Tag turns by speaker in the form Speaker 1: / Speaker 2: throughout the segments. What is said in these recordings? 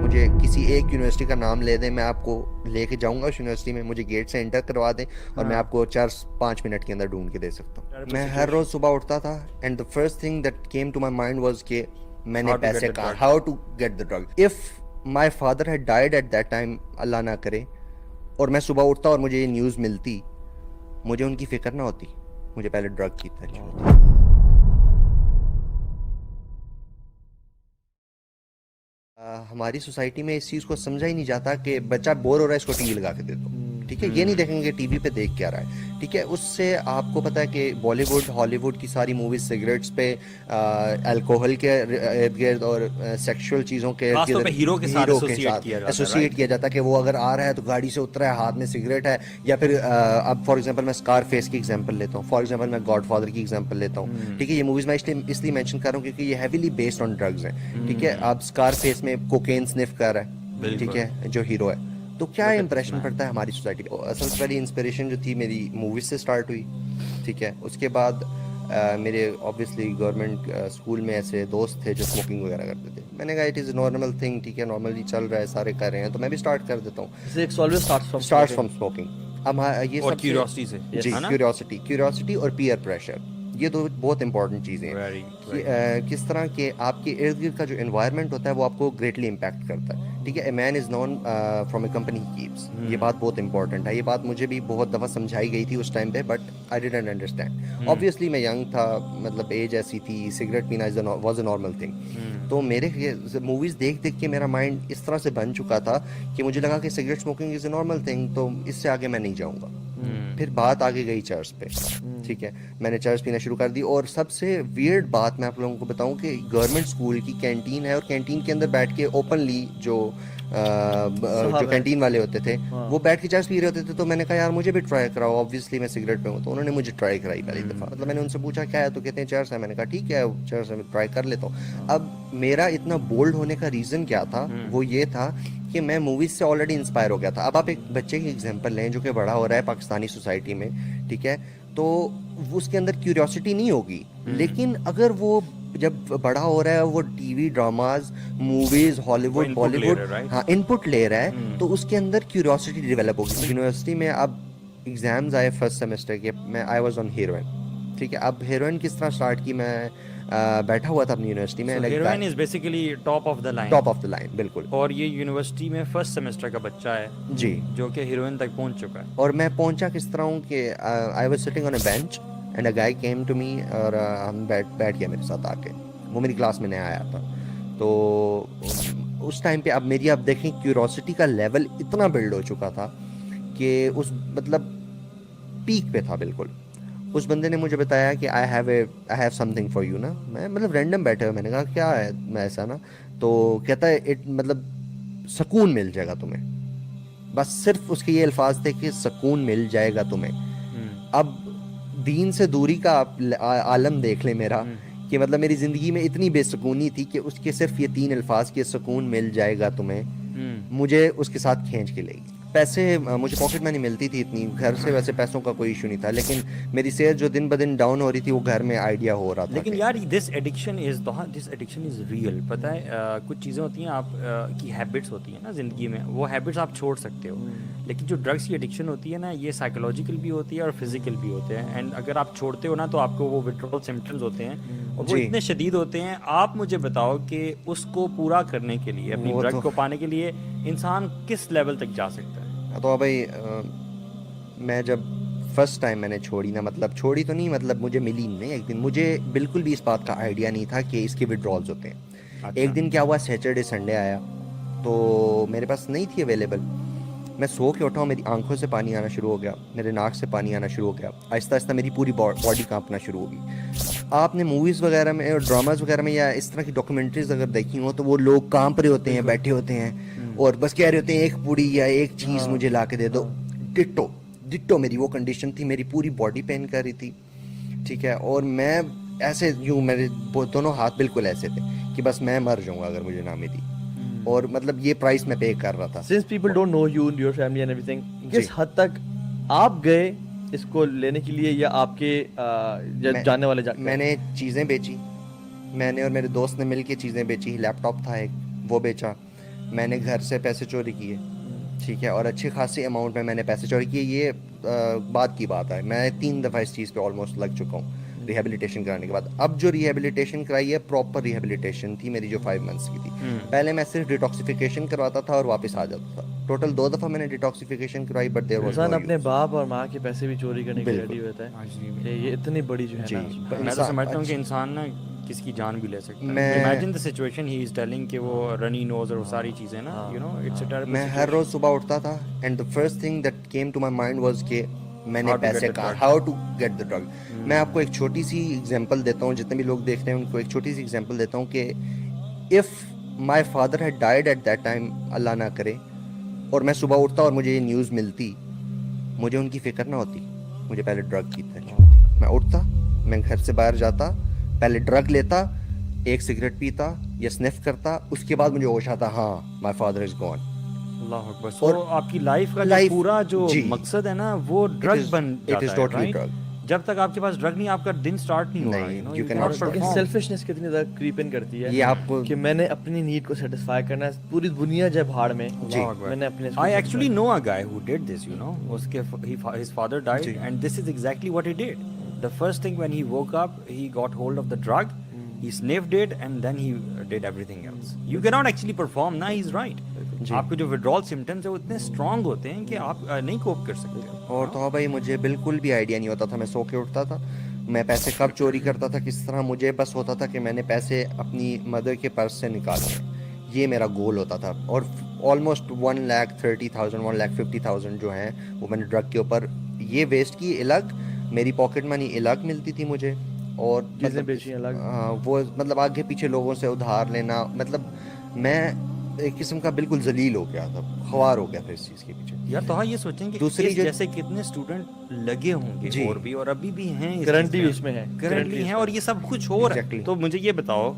Speaker 1: مجھے کسی ایک یونیورسٹی کا نام لے دیں, میں آپ کو لے کے جاؤں گا اس یونیورسٹی میں, مجھے گیٹ سے انٹر کروا دیں اور میں آپ کو 4-5 منٹ کے اندر ڈھونڈ کے دے سکتا ہوں. میں ہر روز صبح اٹھتا تھا and the first thing that came to my mind was کہ میں نے پیسے کہاں, how to get the drug. If my father had died at that time, اللہ نہ کرے, اور میں صبح اٹھتا اور مجھے یہ نیوز ملتی, مجھے ان کی فکر نہ ہوتی, مجھے پہلے ڈرگ کی ترجیح ہوتی. ہماری سوسائٹی میں اس چیز کو سمجھا ہی نہیں جاتا کہ بچہ بور ہو رہا ہے, اس کو ٹی وی لگا کے دے دو, ٹھیک ہے, یہ نہیں دیکھیں گے ٹی وی پہ دیکھ کیا رہا ہے, ٹھیک ہے. اس سے آپ کو پتا ہے کہ بالی ووڈ ہالی ووڈ کی ساری موویز سگریٹس پہ, الکوہل کے ارد گرد اور سیکشول چیزوں کے ارد گرد ہیرو کے ساتھ ایسوسیٹ کیا جاتا ہے کہ وہ اگر آ رہا ہے تو گاڑی سے اترا ہے, ہاتھ میں سگریٹ ہے, یا پھر اب فار ایگزامپل میں اسکار فیس کی ایگزامپل لیتا ہوں, فار ایگزامپل میں گاڈ فادر کی ایگزامپل لیتا ہوں, ٹھیک ہے. یہ موویز میں اس لیے مینشن کر رہا ہوں کیونکہ یہ ہیویلی بیسڈ آن ڈرگز ہیں, ٹھیک ہے. اب اسکار فیس میں کوکین سنف کر رہا ہے, ٹھیک ہے, جو ہیرو ہے, تو کیا امپریشن پڑتا ہے ہماری سوسائٹی کو. اصل سے پہلی انسپریشن جو تھی میری موویز سے اسٹارٹ ہوئی, ٹھیک ہے. اس کے بعد میرے اوبویسلی گورنمنٹ اسکول میں ایسے دوست تھے جو اسموکنگ وغیرہ کرتے تھے. میں نے کہا اٹ از نارمل تھنگ, ٹھیک ہے, نارملی چل رہا ہے, سارے کر رہے ہیں, تو میں بھی اسٹارٹ کر دیتا ہوں. Start from smoking. اب یہ سب جی, کیوریوسٹی اور پیئر پریشر, یہ دو بہت امپورٹنٹ چیزیں ہیں. کس طرح کہ آپ کے ارد گرد کا جو انوائرمنٹ ہوتا ہے وہ آپ کو گریٹلی امپیکٹ کرتا ہے, ٹھیک ہے. A man is known from a company he keeps, یہ بات بہت امپورٹنٹ ہے. یہ بات مجھے بھی بہت دفعہ سمجھائی گئی تھی اس ٹائم پہ, but I didn't understand. Obviously میں ینگ تھا, مطلب ایج ایسی تھی, سگریٹ پینا واز اے نارمل تھنگ. تو میرے موویز دیکھ دیکھ کے میرا مائنڈ اس طرح سے بن چکا تھا کہ مجھے لگا کہ cigarette smoking is a normal thing, تو اس سے آگے میں نہیں جاؤں گا. پھر بات آگے گئی چرچ پہ, ٹھیک ہے. میں نے چرچ پینا شروع کر دی, اور سب سے ویئرڈ بات میں آپ لوگوں کو بتاؤں کہ گورنمنٹ اسکول کی کینٹین ہے, اور کینٹین کے اندر بیٹھ کے اوپنلی جو کینٹین والے ہوتے تھے وہ بیٹھ کے چرچ پی رہے ہوتے تھے. تو میں نے کہا یار مجھے بھی ٹرائی کراؤ, آبویسلی میں سگریٹ پہ ہوں, تو انہوں نے مجھے ٹرائی کرائی پہلی دفعہ. مطلب میں نے ان سے پوچھا کیا ہے, تو کہتے ہیں چرچ ہے. میں نے کہا ٹھیک ہے چرچ ہے, میں ٹرائی کر لیتا ہوں. اب میرا اتنا بولڈ ہونے کا ریزن کیا تھا, وہ یہ تھا کہ میں موویز سے آلریڈی انسپائر ہو گیا تھا. اب آپ ایک بچے کی ایگزامپل لیں جو کہ بڑا ہو رہا ہے پاکستانی سوسائٹی میں, ٹھیک ہے, تو اس کے اندر کیوریوسٹی نہیں ہوگی, لیکن اگر وہ جب بڑا ہو رہا ہے وہ ٹی وی ڈراماز, موویز, ہالی ووڈ, بالی ووڈ, ہاں ان پٹ لے رہا ہے, تو اس کے اندر کیوریوسٹی ڈیولپ ہوگی. یونیورسٹی میں اب ایگزامز آئے فرسٹ سیمسٹر کے, میں آئی واز آن ہیروئن, ٹھیک ہے. اب ہیروئن کس طرح اسٹارٹ کی, میں بیٹھا ہوا تھا اپنی یونیورسٹی میں,
Speaker 2: heroin is basically top of
Speaker 1: the line, بالکل.
Speaker 2: اور یہ یونیورسٹی میں فرسٹ سیمسٹر کا بچہ ہے
Speaker 1: جی,
Speaker 2: جو کہ ہیروئن تک پہنچ چکا ہے.
Speaker 1: اور میں پہنچا کس طرح ہوں کہ I was sitting on a bench and a guy came to me, اور ہم بیٹھ گیا میرے ساتھ آ کے. وہ میری کلاس میں نیا آیا تھا, تو اس ٹائم پہ اب دیکھیں کیوریوسٹی کا لیول اتنا بلڈ ہو چکا تھا کہ اس مطلب پیک پہ تھا بالکل. اس بندے نے مجھے بتایا کہ I have some thing for you نا. میں مطلب رینڈم بیٹھے ہوئے, میں نے کہا کیا ہے, میں ایسا نا, تو کہتا ہے مطلب سکون مل جائے گا تمہیں. بس صرف اس کے یہ الفاظ تھے کہ سکون مل جائے گا تمہیں. اب دین سے دوری کا عالم دیکھ لیں میرا, کہ مطلب میری زندگی میں اتنی بے سکونی تھی کہ اس کے صرف یہ 3 الفاظ کے سکون مل جائے گا تمہیں مجھے اس کے ساتھ کھینچ کے لے گی. پیسے مجھے پاکٹ منی ملتی تھی اتنی, گھر سے ویسے پیسوں کا کوئی ایشو نہیں تھا, لیکن میری صحت جو دن بدن ڈاؤن ہو رہی تھی وہ گھر میں آئیڈیا ہو رہا تھا.
Speaker 2: لیکن یار دس ایڈکشن از ریئل. پتہ ہے کچھ چیزیں ہوتی ہیں آپ کی ہیبٹس ہوتی ہیں نا زندگی میں, وہ ہیبٹس آپ چھوڑ سکتے ہو, لیکن جو ڈرگس کی ایڈکشن ہوتی ہے نا, یہ سائیکولوجیکل بھی ہوتی ہے اور فزیکل بھی ہوتے ہیں. اینڈ اگر آپ چھوڑتے ہو نا تو آپ کو وہ وتھڈرال سمپٹمز ہوتے ہیں, اور وہ اتنے شدید ہوتے ہیں. آپ مجھے بتاؤ کہ اس کو پورا کرنے کے لیے, اپنی ڈرگ کو پانے کے لیے انسان کس لیول تک جا سکتا ہے.
Speaker 1: تو بھائی میں جب فرسٹ ٹائم میں نے چھوڑی نا, مطلب چھوڑی تو نہیں, مطلب مجھے ملی نہیں ایک دن, مجھے بالکل بھی اس بات کا آئیڈیا نہیں تھا کہ اس کے وڈرالز ہوتے ہیں. ایک دن کیا ہوا, سیٹرڈے سنڈے آیا تو میرے پاس نہیں تھی اویلیبل. میں سو کے اٹھا ہوں, میری آنکھوں سے پانی آنا شروع ہو گیا, میرے ناک سے پانی آنا شروع ہو گیا, آہستہ آہستہ میری پوری باڈی کانپنا شروع ہو گئی. آپ نے موویز وغیرہ میں اور ڈراماز وغیرہ میں یا اس طرح کی ڈاکومنٹریز اگر دیکھی ہوں تو وہ لوگ کانپ رہے ہوتے ہیں, بیٹھے ہوتے ہیں, اور بس کہہ رہے ہوتے ہیں ایک پوڑی یا ایک چیز مجھے لا کے دے دو. ڈٹو میری وہ کنڈیشن تھی, میری پوری باڈی پین کر رہی تھی, ٹھیک ہے. اور میں ایسے یوں, میرے دونوں ہاتھ بالکل ایسے تھے کہ بس میں مر جاؤں گا اگر مجھے نہ ملی, اور مطلب یہ پرائس میں پے کر رہا تھا.
Speaker 3: Since people don't know you and your family and everything, کس حد تک آپ گئے اس کو لینے کے لیے, یا آپ کے جانے والے
Speaker 1: میں نے چیزیں بیچی, میں نے اور میرے دوست نے مل کے چیزیں بیچی. لیپ ٹاپ تھا ایک, وہ بیچا. میں نے گھر سے پیسے چوری کیے, ٹھیک ہے, اور اچھی خاصی اماؤنٹ میں نے پیسے چوری کیے. یہ بات کی بات ہے, میں 3 دفعہ اس چیز پہ آلموسٹ لگ چکا ہوں ریہیبلیٹیشن کرانے کے بعد. اب جو ریہیبلیٹیشن کرائی ہے پراپر ریہیبلیٹیشن تھی میری, جو 5 منتھس کی تھی. پہلے میں صرف ڈیٹاکسیفیکیشن کرواتا تھا اور واپس آ جاتا تھا. ٹوٹل 2 دفعہ میں نے ڈیٹاکسیفیکیشن کرائی, بٹ دیر واز
Speaker 3: انسان
Speaker 1: نو
Speaker 3: اپنے باپ اور ماں کے پیسے بھی چوری کرنے کے
Speaker 1: بالکل.
Speaker 3: ریڈی ہوتا ہے کہ یہ اتنی بڑی جو ہے نا.
Speaker 2: میں تو سمجھتا ہوں کہ انسان نا کس کی جان بھی لے سکتا ہے.
Speaker 1: میں
Speaker 2: imagine the situation he is telling کہ وہ رنی نوز اور وہ ساری چیزیں نا, you know it's a terrible.
Speaker 1: میں ہر روز صبح اٹھتا تھا and the first thing that came to my mind was کہ میں نے پیسے کہاں, how to get the drug. میں آپ کو ایک چھوٹی سی ایگزامپل دیتا ہوں, جتنے بھی لوگ دیکھ رہے ہیں ان کو ایک چھوٹی سی ایگزامپل دیتا ہوں کہ if my father had died at that time, اللہ نہ کرے, اور میں صبح اٹھتا اور مجھے یہ نیوز ملتی, مجھے ان کی فکر نہ ہوتی, مجھے پہلے ڈرگ کی تھی. میں اٹھتا, میں گھر سے باہر جاتا, پہلے ڈرگ لیتا, ایک سگریٹ پیتا یا سنف کرتا, اس کے بعد مجھے ہوش آتا ہاں مائی فادر از گون.
Speaker 2: اللہ اکبر. سو آپ کی لائف کا جو پورا جو مقصد ہے نا وہ ڈرگ بن جاتا ہے, رائٹ؟ جب تک آپ کے پاس ڈرگ نہیں آپ کا دن سٹارٹ نہیں ہوگا.
Speaker 3: سیلفشنس کتنی زیادہ کریپ ان کرتی ہے
Speaker 1: یہ آپ کو
Speaker 3: کہ میں نے اپنی نیڈ کو سیٹسفائی کرنا ہے, پوری دنیا جب بھاڑ میں. میں نے اپنے
Speaker 2: I actually know a guy who did this, you know. اس کے his father died and this is exactly what he did. The first thing when he woke up, he got hold of the drug, he sniffed it and then he did everything else. You cannot actually perform, na, he's right. آپ کے جو withdrawal symptoms ہیں وہ اتنے strong ہوتے ہیں کہ آپ نہیں کوپ کر سکتے.
Speaker 1: اور تو بھائی مجھے بالکل بھی آئیڈیا نہیں ہوتا تھا, میں سو کے اٹھتا تھا, میں پیسے کب چوری کرتا تھا کس طرح, مجھے بس ہوتا تھا کہ میں نے پیسے اپنی مدر کے پرس سے نکالنے, یہ میرا گول ہوتا تھا. اور آلموسٹ 1,30,000 1,50,000 جو ہیں وہ میں نے ڈرگ کے اوپر یہ ویسٹ کی. الگ میری پاکٹ منی الگ ملتی تھی مجھے, اور
Speaker 3: چیزیں بیچی الگ,
Speaker 1: وہ مطلب آگے پیچھے لوگوں سے ادھار لینا, مطلب میں ایک قسم کا بالکل ذلیل ہو گیا تھا, خوار ہو گیا تھا اس چیز کے پیچھے.
Speaker 2: یار تو یہ سوچیں کہ دوسری جیسے کتنے اسٹوڈنٹ لگے ہوں گے اور بھی, اور ابھی بھی ہیں,
Speaker 3: کرنٹلی اس میں ہیں,
Speaker 2: کرنٹلی ہیں, اور یہ سب کچھ ہو رہا ہے. تو مجھے یہ بتاؤ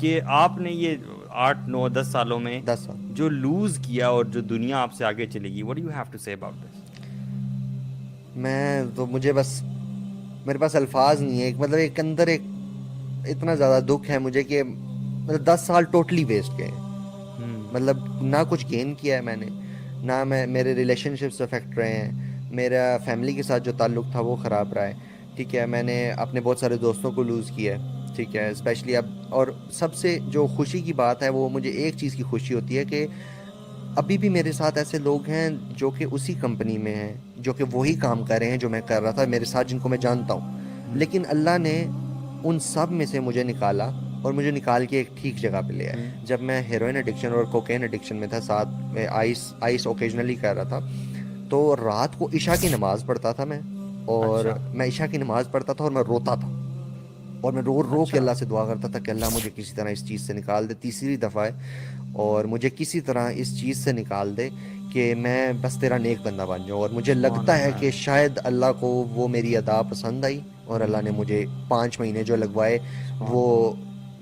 Speaker 2: کہ آپ نے یہ 8 9 10 سالوں میں
Speaker 1: 10 سال
Speaker 2: جو لوز کیا اور جو دنیا آپ سے آگے چلے گی, what do you have to say about this?
Speaker 1: میں تو مجھے بس میرے پاس الفاظ نہیں ہے, مطلب ایک اندر ایک اتنا زیادہ دکھ ہے مجھے کہ مطلب 10 سال ٹوٹلی ویسٹ گئے. مطلب نہ کچھ گین کیا ہے میں نے, نہ میرے ریلیشن شپس افیکٹ رہے ہیں, میرا فیملی کے ساتھ جو تعلق تھا وہ خراب رہا ہے, ٹھیک ہے, میں نے اپنے بہت سارے دوستوں کو لوز کیا ہے, ٹھیک ہے, اسپیشلی اب. اور سب سے جو خوشی کی بات ہے وہ مجھے ایک چیز کی خوشی ہوتی ہے کہ ابھی بھی میرے ساتھ ایسے لوگ ہیں جو کہ اسی کمپنی میں ہیں, جو کہ وہی کام کر رہے ہیں جو میں کر رہا تھا میرے ساتھ, جن کو میں جانتا ہوں, لیکن اللہ نے ان سب میں سے مجھے نکالا اور مجھے نکال کے ایک ٹھیک جگہ پہ لے آیا. جب میں ہیروئن ایڈکشن اور کوکین ایڈکشن میں تھا, ساتھ میں آئس اوکیجنلی کر رہا تھا, تو رات کو عشاء کی نماز پڑھتا تھا میں, اور میں عشاء کی نماز پڑھتا تھا اور میں روتا تھا, اور میں رو کے اللہ سے دعا کرتا تھا کہ اللہ مجھے کسی طرح اس چیز سے نکال دے. تیسری دفعہ ہے, اور مجھے کسی طرح اس چیز سے نکال دے کہ میں بس تیرا نیک بندہ بن جاؤں. اور مجھے لگتا ہے کہ شاید اللہ کو وہ میری ادا پسند آئی, اور اللہ نے مجھے 5 مہینے جو لگوائے وہ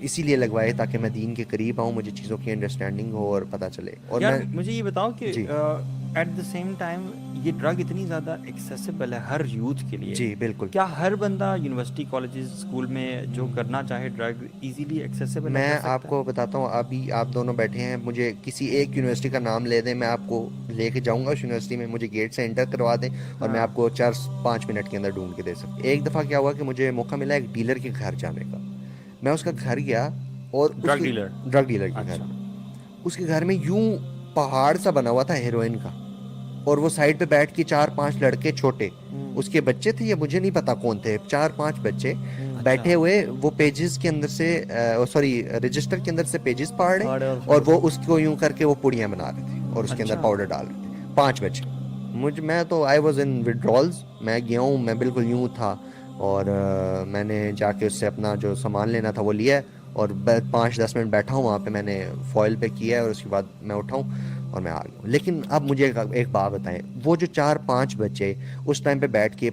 Speaker 1: اسی لیے لگوائے تاکہ میں دین کے قریب آؤں, مجھے چیزوں کی انڈرسٹینڈنگ ہو اور پتہ چلے. اور
Speaker 2: یار مجھے یہ بتاؤ کہ ایٹ دا سیم ٹائم یہ ڈرگ اتنی زیادہ ایکسیسیبل ہے ہر یوتھ کے لیے.
Speaker 1: جی بالکل.
Speaker 2: کیا ہر بندہ یونیورسٹی کالجز اسکول میں جو کرنا چاہے ڈرگ ایزیلی ایکسیسیبل ہے؟
Speaker 1: میں آپ کو بتاتا ہوں, ابھی آپ دونوں بیٹھے ہیں, مجھے کسی ایک یونیورسٹی کا نام لے دیں, میں آپ کو لے کے جاؤں گا اس یونیورسٹی میں, مجھے گیٹ سے انٹر کروا دیں اور میں آپ کو 4-5 منٹ کے اندر ڈھونڈ کے دے سکتا. ایک دفعہ کیا ہوا کہ مجھے موقع ملا ایک ڈیلر کے گھر جانے کا. میں اس کا گھر گیا, اور ڈرگ ڈیلر کے گھر, اس کے گھر میں یوں پہاڑ سا بنا ہوا تھا ہیروئن کا, اور وہ سائڈ پہ بیٹھ کے 4-5 لڑکے چھوٹے, اس کے بچے تھے یا مجھے نہیں پتا کون تھے, 4-5 بچے بیٹھے ہوئے, وہ پیجز کے اندر سے رجسٹر کے اندر سے پیجز پاڑ رہے, اور وہ اس کو یوں کر کے وہ پوڑیاں بنا رہے تھے اور اس کے اندر پاؤڈر ڈال رہے تھے. 5 بچے. میں تو آئی واز ان وڈرالز, میں گیا ہوں, میں بالکل یوں تھا, اور میں نے جا کے اس سے اپنا جو سامان لینا تھا وہ لیا, اور 5-10 منٹ بیٹھا ہوں وہاں پہ, میں نے فوائل پہ کیا ہے, اور اس کے بعد میں اٹھاؤں اور میں آ گیا ہوں. لیکن اب مجھے ایک بات بتائیں, وہ جو 4-5 بچے اس ٹائم پہ بیٹھ کے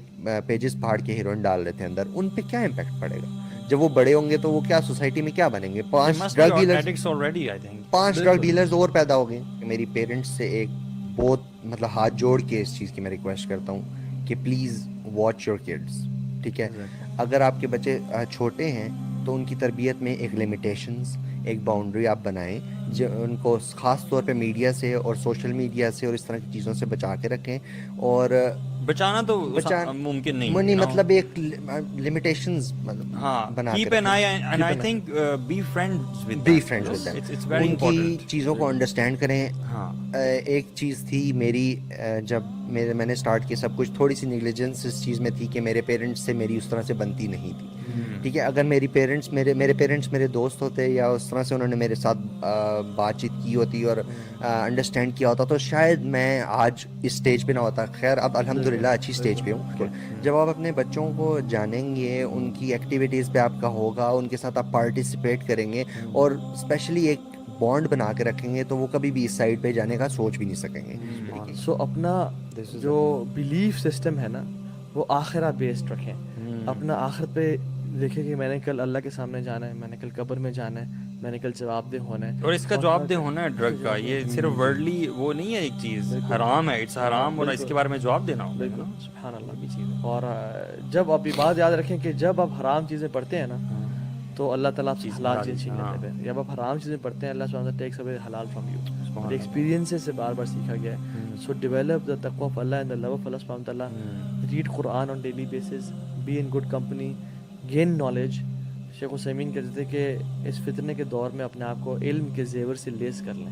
Speaker 1: پیجز پھاڑ کے ہیروئن ڈال رہے تھے اندر, ان پہ کیا امپیکٹ پڑے گا جب وہ بڑے ہوں گے؟ تو وہ کیا سوسائٹی میں کیا بنیں گے؟ 5 ڈرگ ڈیلرز اور پیدا ہو گئے. میری پیرنٹس سے ایک بہت مطلب ہاتھ جوڑ کے اس چیز کی میں ریکویسٹ کرتا ہوں کہ پلیز واچ یور کڈس, ٹھیک ہے. اگر آپ کے بچے چھوٹے ہیں تو ان کی تربیت میں ایک لمیٹیشنز, ایک باؤنڈری آپ بنائیں جو ان کو خاص طور پہ میڈیا سے اور سوشل میڈیا سے اور اس طرح کی چیزوں سے بچا کے رکھیں. اور
Speaker 2: بچانا تو ممکن نہیں
Speaker 1: مطلب ایک لمیٹیشنز
Speaker 2: ہاں
Speaker 1: بنا
Speaker 2: keep
Speaker 1: کے
Speaker 2: an eye and I think be friends with
Speaker 1: be
Speaker 2: them.
Speaker 1: Friends with
Speaker 2: It's
Speaker 1: them,
Speaker 2: very
Speaker 1: ان کی
Speaker 2: important.
Speaker 1: چیزوں کو انڈرسٹینڈ کریں.
Speaker 2: ہاں
Speaker 1: ایک چیز تھی میری, جب میں نے اسٹارٹ کیا سب کچھ, تھوڑی سی نیگلیجنس اس چیز میں تھی کہ میرے پیرنٹس سے میری اس طرح سے بنتی نہیں تھی. ٹھیک ہے, اگر میری پیرنٹس میرے پیرنٹس میرے دوست ہوتے یا اس طرح سے انہوں نے میرے ساتھ بات چیت کی ہوتی اور انڈرسٹینڈ کیا ہوتا تو شاید میں آج اس اسٹیج پہ نہ ہوتا. خیر اب الحمدللہ اچھی اسٹیج پہ ہوں. جب آپ اپنے بچوں کو جانیں گے, ان کی ایکٹیویٹیز پہ آپ کا ہوگا, ان کے ساتھ آپ پارٹیسپیٹ کریں گے اور اسپیشلی ایک بانڈ بنا کے رکھیں گے تو وہ کبھی بھی اس سائڈ پہ جانے کا سوچ بھی نہیں سکیں گے.
Speaker 3: سو اپنا جو بلیف سسٹم ہے نا وہ آخرہ بیسڈ رکھیں. اپنا آخر پہ دیکھیں کہ میں نے کل اللہ کے سامنے جانا ہے, میں نے کل قبر میں جانا ہے, میں نے کل جواب دہ ہونا ہے.
Speaker 2: اور اس کا جواب دہ ہونا ہے ڈرگ کا, یہ صرف ورڈلی وہ نہیں ہے, ایک چیز حرام ہے, اٹس حرام, اور اس کے بارے میں جواب دینا ہوگا.
Speaker 3: سبحان اللہ بھی چیز ہے. اور جب آپ یہ بات یاد رکھیں کہ جب آپ حرام چیزیں پڑھتے ہیں نا تو اللہ تعالیٰ آپ سے حلال چیز چھین لیتے ہیں. جب آپ حرام چیزیں پڑھتے ہیں اللہ سبحانہ وتعالیٰ ٹیکس اوے حلال فرام یو. ایکسپیرینسز سے بار بار سیکھا گیا ہے. سو ڈیولپ دا تقوی آف اللہ اینڈ دا لو آف اللہ سبحانہ وتعالیٰ. ریڈ قرآن on daily basis, be in good company, gain knowledge. شیخ عثیمین کہتے تھے کہ اس فتنے کے دور میں اپنے آپ کو علم کے زیور سے لیس کر لیں.